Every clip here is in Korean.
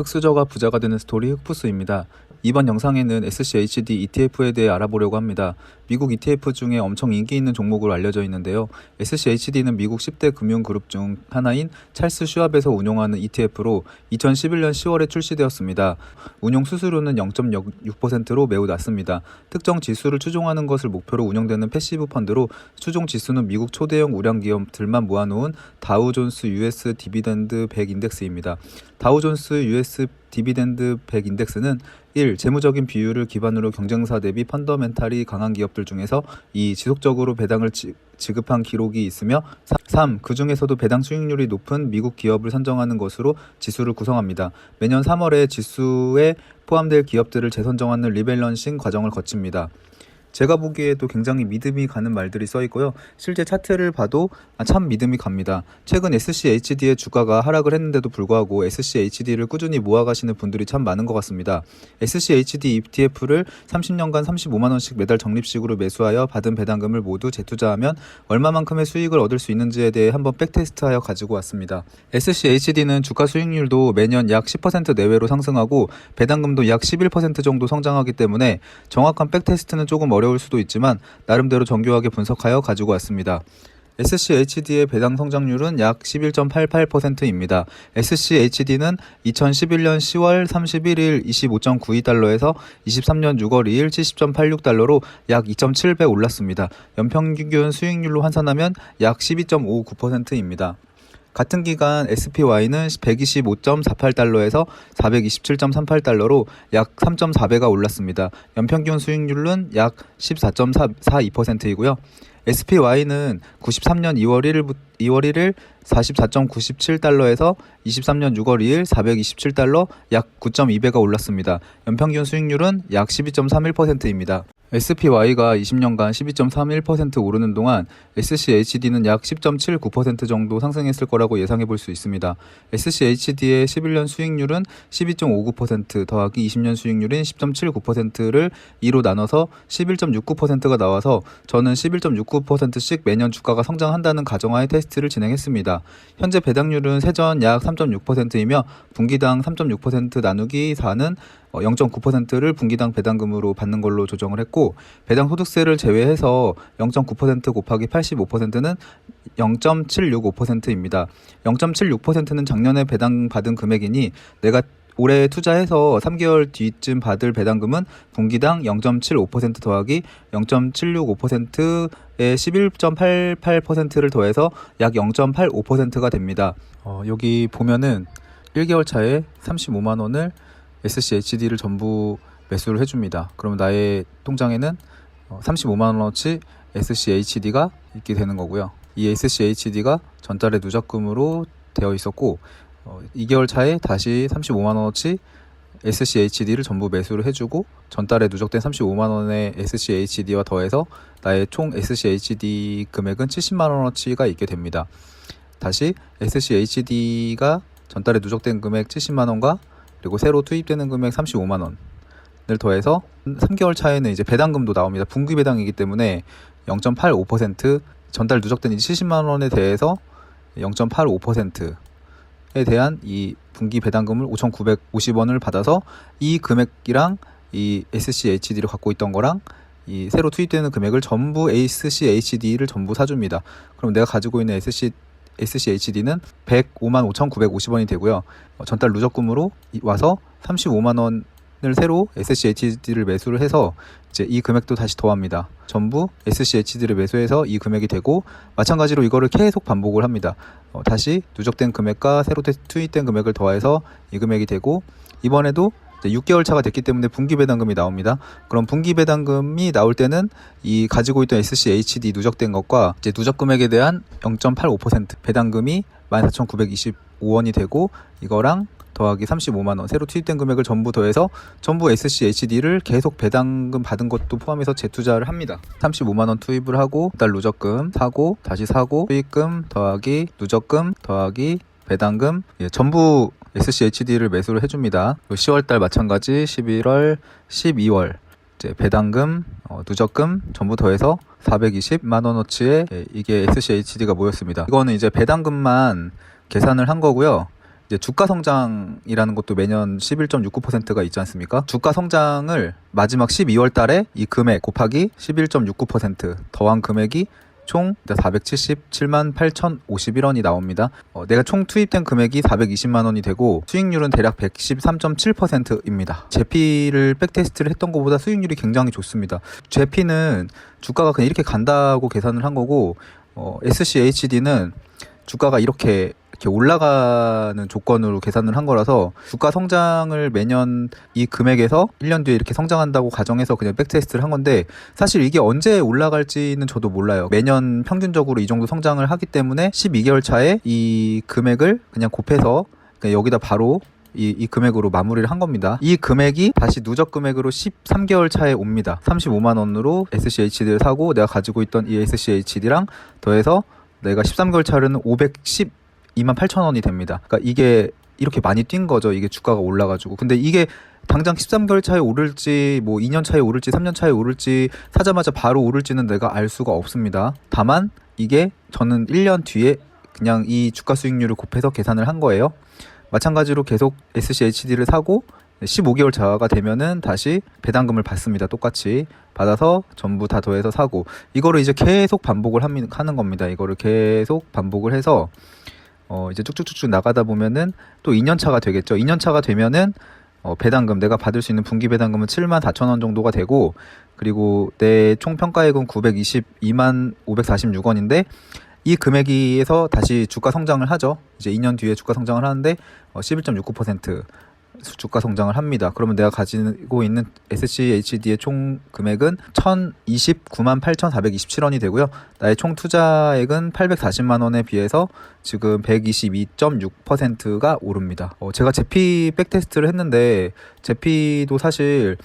흑수저가 부자가 되는 스토리 흑푸스입니다. 이번 영상에는 SCHD ETF에 대해 알아보려고 합니다. 미국 ETF 중에 엄청 인기 있는 종목으로 알려져 있는데요. SCHD는 미국 10대 금융그룹 중 하나인 찰스 슈왑에서 운용하는 ETF로 2011년 10월에 출시되었습니다. 운용 수수료는 0.6%로 매우 낮습니다. 특정 지수를 추종하는 것을 목표로 운영되는 패시브 펀드로 추종 지수는 미국 초대형 우량 기업들만 모아놓은 다우존스 US 디비덴드 100 인덱스입니다. 다우존스 US 디비덴드 100 인덱스는 1. 재무적인 비율을 기반으로 경쟁사 대비 펀더멘탈이 강한 기업들 중에서 2. 지속적으로 배당을 지급한 기록이 있으며 3. 그 중에서도 배당 수익률이 높은 미국 기업을 선정하는 것으로 지수를 구성합니다. 매년 3월에 지수에 포함될 기업들을 재선정하는 리밸런싱 과정을 거칩니다. 제가 보기에도 굉장히 믿음이 가는 말들이 써 있고요. 실제 차트를 봐도 참 믿음이 갑니다. 최근 SCHD의 주가가 하락을 했는데도 불구하고 SCHD를 꾸준히 모아가시는 분들이 참 많은 것 같습니다. SCHD ETF를 30년간 35만원씩 매달 적립식으로 매수하여 받은 배당금을 모두 재투자하면 얼마만큼의 수익을 얻을 수 있는지에 대해 한번 백테스트하여 가지고 왔습니다. SCHD는 주가 수익률도 매년 약 10% 내외로 상승하고 배당금도 약 11% 정도 성장하기 때문에 정확한 백테스트는 조금 어려울 수도 있지만 나름대로 정교하게 분석하여 가지고 왔습니다. SCHD의 배당 성장률은 약 11.88%입니다. SCHD는 2011년 10월 31일 25.92달러에서 23년 6월 2일 70.86달러로 약 2.7배 올랐습니다. 연평균 수익률로 환산하면 약 12.59%입니다. 같은 기간 SPY는 125.48달러에서 427.38달러로 약 3.4배가 올랐습니다. 연평균 수익률은 약 14.42%이고요. SPY는 93년 2월 1일 44.97달러에서 23년 6월 2일 427달러 약 9.2배가 올랐습니다. 연평균 수익률은 약 12.31%입니다. SPY가 20년간 12.31% 오르는 동안 SCHD는 약 10.79% 정도 상승했을 거라고 예상해 볼 수 있습니다. SCHD의 11년 수익률은 12.59% 더하기 20년 수익률인 10.79%를 2로 나눠서 11.69%가 나와서 저는 11.69%씩 매년 주가가 성장한다는 가정하에 테스트를 진행했습니다. 현재 배당률은 세전 약 3.6%이며 분기당 3.6% 나누기 4는 0.9%를 분기당 배당금으로 받는 걸로 조정을 했고 배당 소득세를 제외해서 0.9% 곱하기 85%는 0.765%입니다. 0.76%는 작년에 배당 받은 금액이니 내가 올해 투자해서 3개월 뒤쯤 받을 배당금은 분기당 0.75% 더하기 0.765%에 11.88%를 더해서 약 0.85%가 됩니다. 여기 보면은 1개월 차에 35만원을 SCHD를 전부 매수를 해줍니다. 그러면 나의 통장에는 35만원어치 SCHD가 있게 되는 거고요. 이 SCHD가 전달의 누적금으로 되어 있었고 2개월 차에 다시 35만원어치 SCHD를 전부 매수를 해주고 전달에 누적된 35만원의 SCHD와 더해서 나의 총 SCHD 금액은 70만원어치가 있게 됩니다. 다시 SCHD가 전달에 누적된 금액 70만원과 그리고 새로 투입되는 금액 35만원을 더해서 3개월 차에는 이제 배당금도 나옵니다. 분기 배당이기 때문에 0.85% 전달 누적된 70만원에 대해서 0.85%에 대한 이 분기 배당금을 5,950원을 받아서 이 금액이랑 이 SCHD를 갖고 있던 거랑 이 새로 투입되는 금액을 전부 SCHD를 전부 사줍니다. 그럼 내가 가지고 있는 SCHD는 105만 5,950원이 되고요. 전달 누적금으로 와서 35만원을 새로 SCHD를 매수를 해서 이제 이 금액도 다시 더합니다. 전부 SCHD를 매수해서 이 금액이 되고 마찬가지로 이거를 계속 반복을 합니다. 다시 누적된 금액과 새로 투입된 금액을 더해서 이 금액이 되고 이번에도 6개월 차가 됐기 때문에 분기 배당금이 나옵니다. 그럼 분기 배당금이 나올 때는 이 가지고 있던 SCHD 누적된 것과 이제 누적 금액에 대한 0.85% 배당금이 14,925원이 되고 이거랑 더하기 35만원 새로 투입된 금액을 전부 더해서 전부 SCHD를 계속 배당금 받은 것도 포함해서 재투자를 합니다. 35만원 투입을 하고 달 누적금 사고 다시 사고 투입금 더하기 누적금 더하기 배당금 전부 SCHD를 매수를 해줍니다. 10월달 마찬가지 11월, 12월 이제 배당금, 누적금 전부 더해서 420만원어치의 이게 SCHD가 모였습니다. 이거는 이제 배당금만 계산을 한 거고요. 이제 주가 성장이라는 것도 매년 11.69%가 있지 않습니까? 주가 성장을 마지막 12월 달에 이 금액 곱하기 11.69% 더한 금액이 총 477만 8,051원이 나옵니다. 내가 총 투입된 금액이 420만 원이 되고 수익률은 대략 113.7%입니다. 제피를 백테스트를 했던 것보다 수익률이 굉장히 좋습니다. 제피는 주가가 그냥 이렇게 간다고 계산을 한 거고 SCHD는 주가가 이렇게 올라가는 조건으로 계산을 한 거라서 주가 성장을 매년 이 금액에서 1년 뒤에 이렇게 성장한다고 가정해서 그냥 백테스트를 한 건데 사실 이게 언제 올라갈지는 저도 몰라요. 매년 평균적으로 이 정도 성장을 하기 때문에 12개월 차에 이 금액을 그냥 곱해서 그냥 여기다 바로 이 금액으로 마무리를 한 겁니다. 이 금액이 다시 누적 금액으로 13개월 차에 옵니다. 35만 원으로 SCHD를 사고 내가 가지고 있던 이 SCHD랑 더해서 내가 13개월 차로는 512만 8천 원이 됩니다. 그러니까 이게 이렇게 많이 뛴 거죠. 이게 주가가 올라가지고. 근데 이게 당장 13개월 차에 오를지 뭐 2년 차에 오를지 3년 차에 오를지 사자마자 바로 오를지는 내가 알 수가 없습니다. 다만 이게 저는 1년 뒤에 그냥 이 주가 수익률을 곱해서 계산을 한 거예요. 마찬가지로 계속 SCHD를 사고 15개월 차가 되면은 다시 배당금을 받습니다. 똑같이 받아서 전부 다 더해서 사고 이거를 이제 계속 반복을 하는 겁니다. 이거를 계속 반복을 해서 이제 쭉쭉쭉쭉 나가다 보면은 또 2년 차가 되겠죠. 2년 차가 되면은 배당금 내가 받을 수 있는 분기 배당금은 7만 4천 원 정도가 되고 그리고 내 총 평가액은 922만 546원인데 이 금액에서 다시 주가 성장을 하죠. 이제 2년 뒤에 주가 성장을 하는데 11.69% 주가 성장을 합니다. 그러면 내가 가지고 있는 SCHD의 총 금액은 1,029만 8,427원이 되고요. 나의 총 투자액은 840만 원에 비해서 지금 122.6%가 오릅니다. 제가 제피 백테스트를 했는데 제피도 사실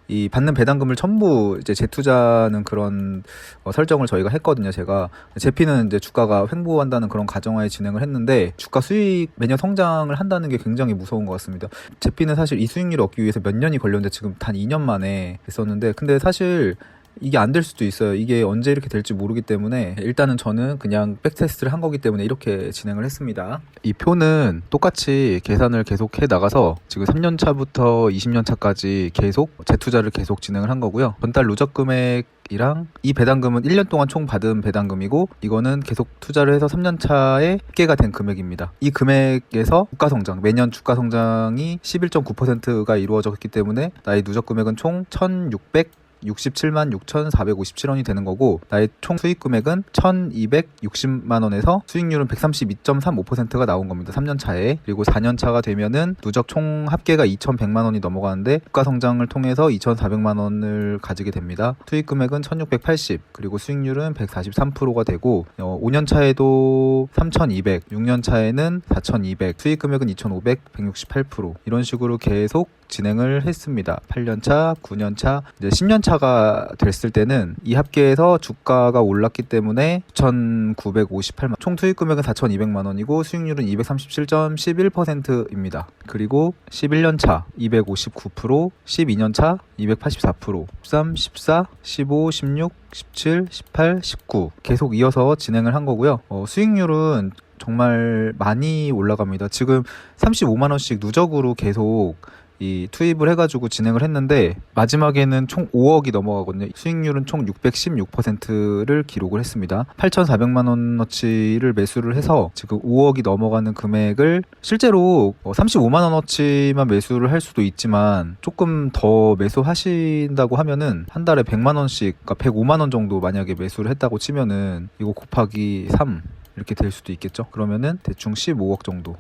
이 받는 배당금을 전부 이제 재투자는 그런 설정을 저희가 했거든요. 제가 제피는 이제 주가가 횡보한다는 그런 가정하에 진행을 했는데 주가 수익 매년 성장을 한다는 게 굉장히 무서운 것 같습니다. 제피는 사실 이 수익률을 얻기 위해서 몇 년이 걸렸는데 지금 단 2년 만에 했었는데 근데 사실 이게 안 될 수도 있어요. 이게 언제 이렇게 될지 모르기 때문에 일단은 저는 그냥 백테스트를 한 거기 때문에 이렇게 진행을 했습니다. 이 표는 똑같이 계산을 계속 해 나가서 지금 3년 차부터 20년 차까지 계속 재투자를 계속 진행을 한 거고요. 전달 누적 금액이랑 이 배당금은 1년 동안 총 받은 배당금이고 이거는 계속 투자를 해서 3년 차에 합계가 된 금액입니다. 이 금액에서 주가 성장, 매년 주가 성장이 11.9%가 이루어졌기 때문에 나의 누적 금액은 총 1,667만 6,457원이 되는 거고 나의 총 수익 금액은 1,260만 원에서 수익률은 132.35%가 나온 겁니다. 3년 차에. 그리고 4년 차가 되면은 누적 총 합계가 2,100만 원이 넘어가는데 주가 성장을 통해서 2,400만 원을 가지게 됩니다. 수익 금액은 1,680 그리고 수익률은 143%가 되고 5년 차에도 3,200 6년 차에는 4,200 수익 금액은 2,500 168% 이런 식으로 계속 진행을 했습니다. 8년차, 9년차, 이제 10년차가 됐을 때는 이 합계에서 주가가 올랐기 때문에 9,958만 총 투입 금액은 4,200만 원이고 수익률은 237.11%입니다. 그리고 11년차 259%, 12년차 284%, 13, 14, 15, 16, 17, 18, 19 계속 이어서 진행을 한 거고요. 수익률은 정말 많이 올라갑니다. 지금 35만 원씩 누적으로 계속 이 투입을 해가지고 진행을 했는데 마지막에는 총 5억이 넘어가거든요. 수익률은 총 616%를 기록을 했습니다. 8,400만 원어치를 매수를 해서 지금 5억이 넘어가는 금액을 실제로 35만 원어치만 매수를 할 수도 있지만 조금 더 매수하신다고 하면은 한 달에 100만 원씩 그러니까 105만 원 정도 만약에 매수를 했다고 치면은 이거 곱하기 3 이렇게 될 수도 있겠죠. 그러면은 대충 15억 정도.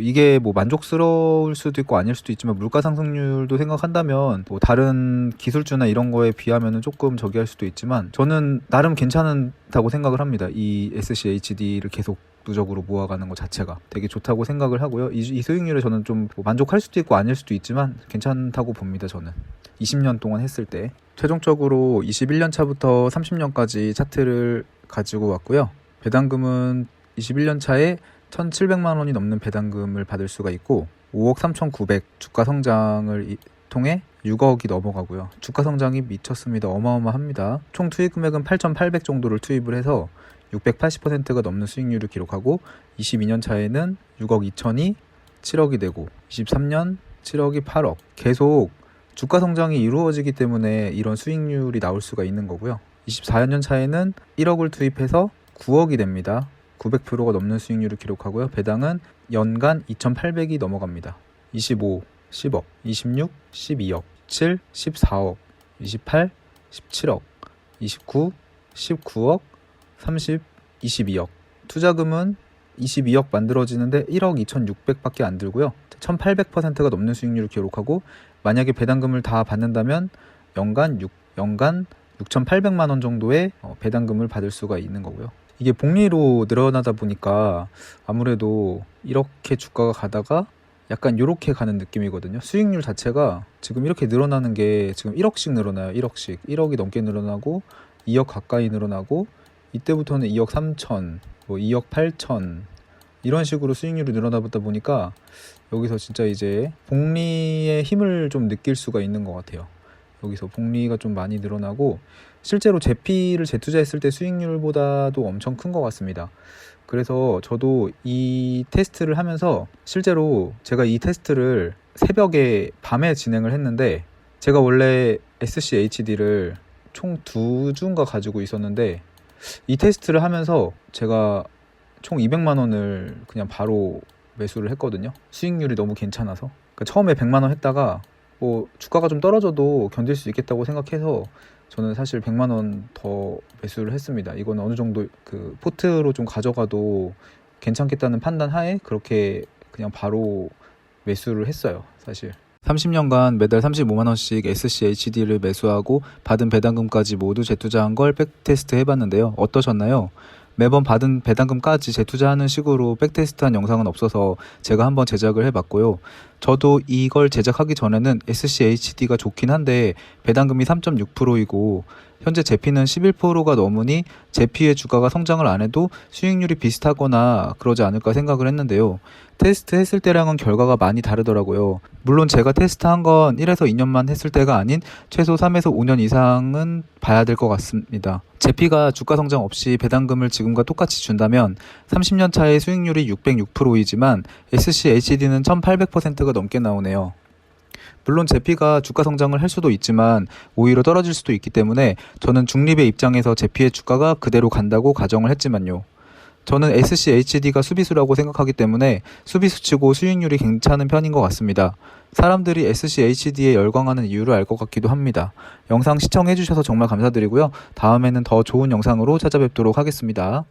이게 만족스러울 수도 있고 아닐 수도 있지만 물가 상승률도 생각한다면 다른 기술주나 이런 거에 비하면은 조금 저기 할 수도 있지만 저는 나름 괜찮다고 생각을 합니다. 이 SCHD를 계속 누적으로 모아가는 것 자체가 되게 좋다고 생각을 하고요. 이 수익률에 저는 좀 만족할 수도 있고 아닐 수도 있지만 괜찮다고 봅니다. 저는 20년 동안 했을 때 최종적으로 21년 차부터 30년까지 차트를 가지고 왔고요. 배당금은 21년 차에 1,700만 원이 넘는 배당금을 받을 수가 있고 5억 3,900 주가 성장을 통해 6억이 넘어가고요. 주가 성장이 미쳤습니다. 어마어마합니다. 총 투입 금액은 8,800 정도를 투입을 해서 680%가 넘는 수익률을 기록하고 22년 차에는 6억 2천이 7억이 되고 23년 7억이 8억. 계속 주가 성장이 이루어지기 때문에 이런 수익률이 나올 수가 있는 거고요. 24년 차에는 1억을 투입해서 9억이 됩니다. 900%가 넘는 수익률을 기록하고요. 배당은 연간 2,800이 넘어갑니다. 25, 10억, 26, 12억, 7, 14억, 28, 17억, 29, 19억, 30, 22억. 투자금은 22억 만들어지는데 1억 2,600밖에 안 들고요. 1,800%가 넘는 수익률을 기록하고, 만약에 배당금을 다 받는다면 연간 6,800만 원 정도의 배당금을 받을 수가 있는 거고요. 이게 복리로 늘어나다 보니까 아무래도 이렇게 주가가 가다가 약간 이렇게 가는 느낌이거든요. 수익률 자체가 지금 이렇게 늘어나는 게 지금 1억씩 늘어나요. 1억씩. 1억이 넘게 늘어나고 2억 가까이 늘어나고, 이때부터는 2억 3천, 뭐 2억 8천 이런 식으로 수익률이 늘어나다 보니까 여기서 진짜 이제 복리의 힘을 좀 느낄 수가 있는 것 같아요. 여기서 복리가 좀 많이 늘어나고, 실제로 제피를 재투자했을 때 수익률보다도 엄청 큰 것 같습니다. 그래서 저도 이 테스트를 하면서, 실제로 제가 이 테스트를 새벽에 밤에 진행을 했는데, 제가 원래 SCHD를 총 2주인가 가지고 있었는데, 이 테스트를 하면서 제가 총 200만 원을 그냥 바로 매수를 했거든요. 수익률이 너무 괜찮아서. 그러니까 처음에 100만 원 했다가 뭐 주가가 좀 떨어져도 견딜 수 있겠다고 생각해서 저는 사실 100만 원 더 매수를 했습니다. 이건 어느 정도 그 포트로 좀 가져가도 괜찮겠다는 판단 하에 그렇게 그냥 바로 매수를 했어요, 사실. 30년간 매달 35만 원씩 SCHD를 매수하고 받은 배당금까지 모두 재투자한 걸 백테스트 해봤는데요. 어떠셨나요? 매번 받은 배당금까지 재투자하는 식으로 백테스트한 영상은 없어서 제가 한번 제작을 해봤고요. 저도 이걸 제작하기 전에는 SCHD가 좋긴 한데 배당금이 3.6%이고 현재 제피는 11%가 넘으니 제피의 주가가 성장을 안 해도 수익률이 비슷하거나 그러지 않을까 생각을 했는데요. 테스트 했을 때랑은 결과가 많이 다르더라고요. 물론 제가 테스트한 건 1에서 2년만 했을 때가 아닌 최소 3에서 5년 이상은 봐야 될 것 같습니다. 제피가 주가 성장 없이 배당금을 지금과 똑같이 준다면 30년 차의 수익률이 606%이지만 SCHD는 1800%가 넘게 나오네요. 물론 제피가 주가 성장을 할 수도 있지만 오히려 떨어질 수도 있기 때문에 저는 중립의 입장에서 제피의 주가가 그대로 간다고 가정을 했지만요. 저는 SCHD가 수비수라고 생각하기 때문에 수비수치고 수익률이 괜찮은 편인 것 같습니다. 사람들이 SCHD에 열광하는 이유를 알 것 같기도 합니다. 영상 시청해주셔서 정말 감사드리고요. 다음에는 더 좋은 영상으로 찾아뵙도록 하겠습니다.